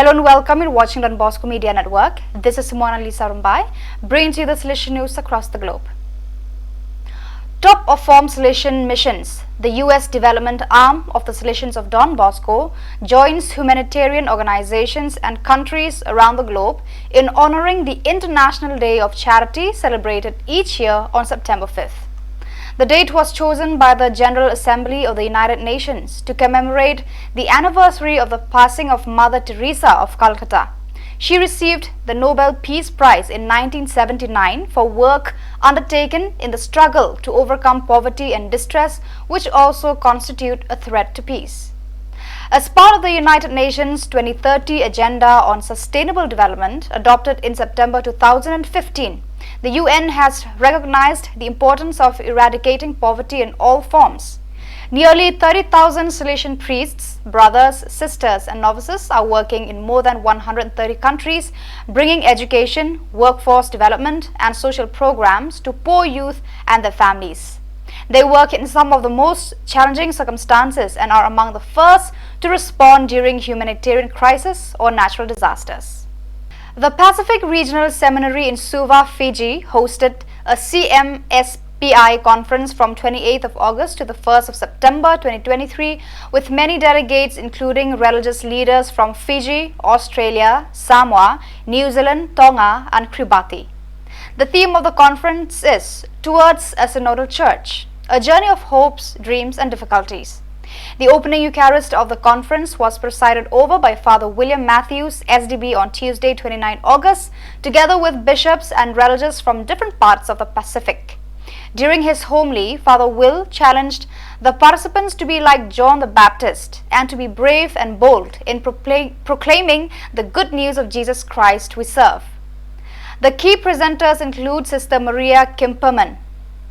Hello and welcome. You're watching on Bosco Media Network. This is Simona Lisa Rumbai, bringing to you the Salesian news across the globe. Top of form Salesian missions. The U.S. development arm of the Salesians of Don Bosco joins humanitarian organizations and countries around the globe in honoring the International Day of Charity celebrated each year on September 5th. The date was chosen by the General Assembly of the United Nations to commemorate the anniversary of the passing of Mother Teresa of Calcutta. She received the Nobel Peace Prize in 1979 for work undertaken in the struggle to overcome poverty and distress, which also constitute a threat to peace. As part of the United Nations 2030 Agenda on Sustainable Development adopted in September 2015, the UN has recognized the importance of eradicating poverty in all forms. Nearly 30,000 Salesian priests, brothers, sisters and novices are working in more than 130 countries, bringing education, workforce development and social programs to poor youth and their families. They work in some of the most challenging circumstances and are among the first to respond during humanitarian crises or natural disasters. The Pacific Regional Seminary in Suva, Fiji hosted a CMSPI conference from 28th of August to the 1st of September 2023 with many delegates including religious leaders from Fiji, Australia, Samoa, New Zealand, Tonga and Kiribati. The theme of the conference is Towards a Synodal Church, a journey of hopes, dreams and difficulties. The opening Eucharist of the conference was presided over by Father William Matthews, SDB, on Tuesday 29 August, together with bishops and religious from different parts of the Pacific. During his homily, Father Will challenged the participants to be like John the Baptist and to be brave and bold in proclaiming the good news of Jesus Christ we serve. The key presenters include Sister Maria Kimperman,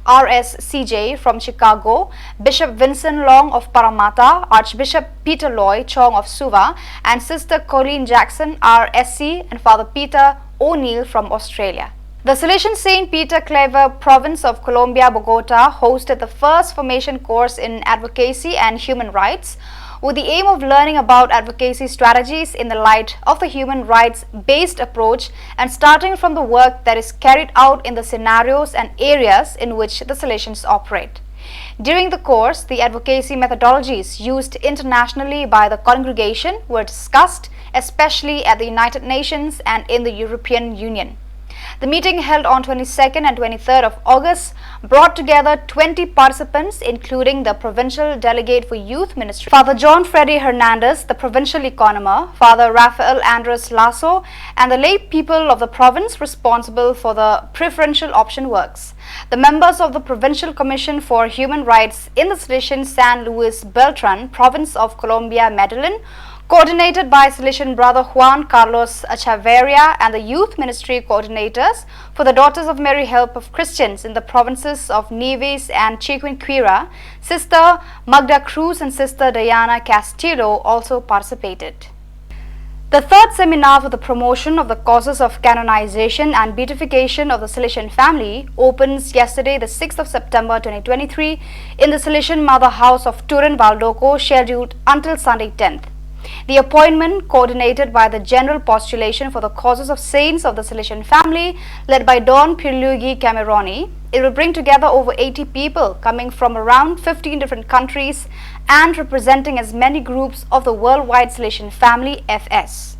RSCJ from Chicago, Bishop Vincent Long of Parramatta, Archbishop Peter Loy Chong of Suva, and Sister Colleen Jackson, RSC, and Father Peter O'Neill from Australia. The Salesian St. Peter Claver province of Colombia, Bogota, hosted the first formation course in advocacy and human rights, with the aim of learning about advocacy strategies in the light of the human rights-based approach and starting from the work that is carried out in the scenarios and areas in which the Salesians operate. During the course, the advocacy methodologies used internationally by the congregation were discussed, especially at the United Nations and in the European Union. The meeting held on 22nd and 23rd of August brought together 20 participants, including the Provincial Delegate for Youth Ministry, Father John Freddy Hernandez, the Provincial Economer, Father Rafael Andres Lasso, and the lay people of the province responsible for the preferential option works. The members of the Provincial Commission for Human Rights in the Salesian San Luis Beltran, Province of Colombia, Medellin, coordinated by Salesian Brother Juan Carlos Chavarria, and the Youth Ministry coordinators for the Daughters of Mary Help of Christians in the provinces of Neves and Chiquinquira, Sister Magda Cruz and Sister Diana Castillo also participated. The third seminar for the promotion of the causes of canonization and beatification of the Salesian family opens yesterday, the 6th of September 2023, in the Salesian Mother House of Turin, Valdoco, scheduled until Sunday 10th. The appointment, coordinated by the General Postulation for the Causes of Saints of the Salesian family, led by Don Pierluigi Cameroni, it will bring together over 80 people coming from around 15 different countries and representing as many groups of the worldwide Salesian family FS.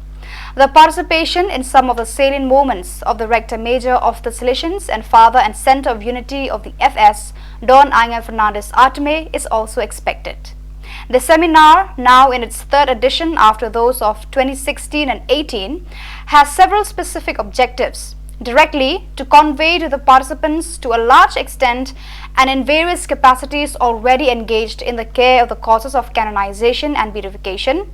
The participation in some of the salient moments of the Rector Major of the Salesians and Father and Center of Unity of the FS, Don Angel Fernandez Arteme, is also expected. The seminar, now in its third edition after those of 2016 and 18, has several specific objectives, directly to convey to the participants to a large extent and in various capacities already engaged in the care of the causes of canonization and beatification,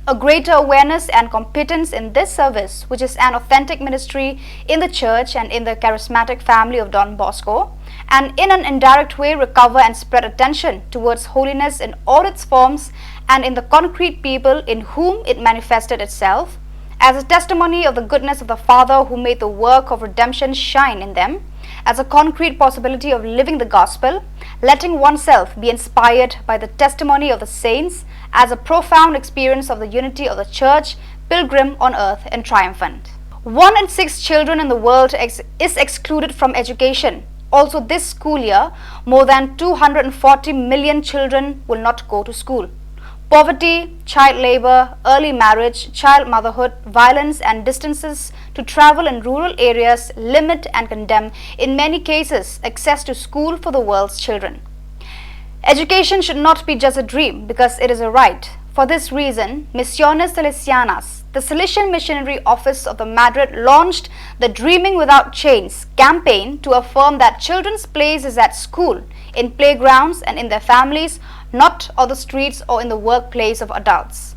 a greater awareness and competence in this service, which is an authentic ministry in the church and in the charismatic family of Don Bosco, and in an indirect way recover and spread attention towards holiness in all its forms and in the concrete people in whom it manifested itself, as a testimony of the goodness of the Father who made the work of redemption shine in them, as a concrete possibility of living the gospel, letting oneself be inspired by the testimony of the saints, as a profound experience of the unity of the church, pilgrim on earth and triumphant. 1 in 6 children in the world is excluded from education. Also this school year, more than 240 million children will not go to school. Poverty, child labor, early marriage, child motherhood, violence and distances to travel in rural areas limit and condemn, in many cases, access to school for the world's children. Education should not be just a dream because it is a right. For this reason, Misiones Salesianas, the Salesian Missionary Office of the Madrid, launched the Dreaming Without Chains campaign to affirm that children's place is at school, in playgrounds and in their families, not on the streets or in the workplace of adults.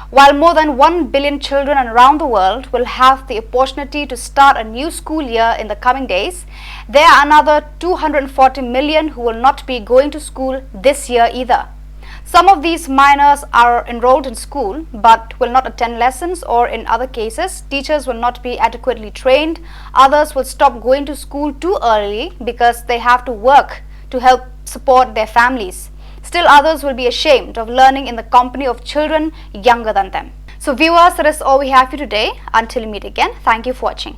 While more than 1 billion children around the world will have the opportunity to start a new school year in the coming days, there are another 240 million who will not be going to school this year either. Some of these minors are enrolled in school but will not attend lessons, or in other cases, teachers will not be adequately trained. Others will stop going to school too early because they have to work to help support their families. Still others will be ashamed of learning in the company of children younger than them. So viewers, that is all we have for today. Until we meet again, thank you for watching.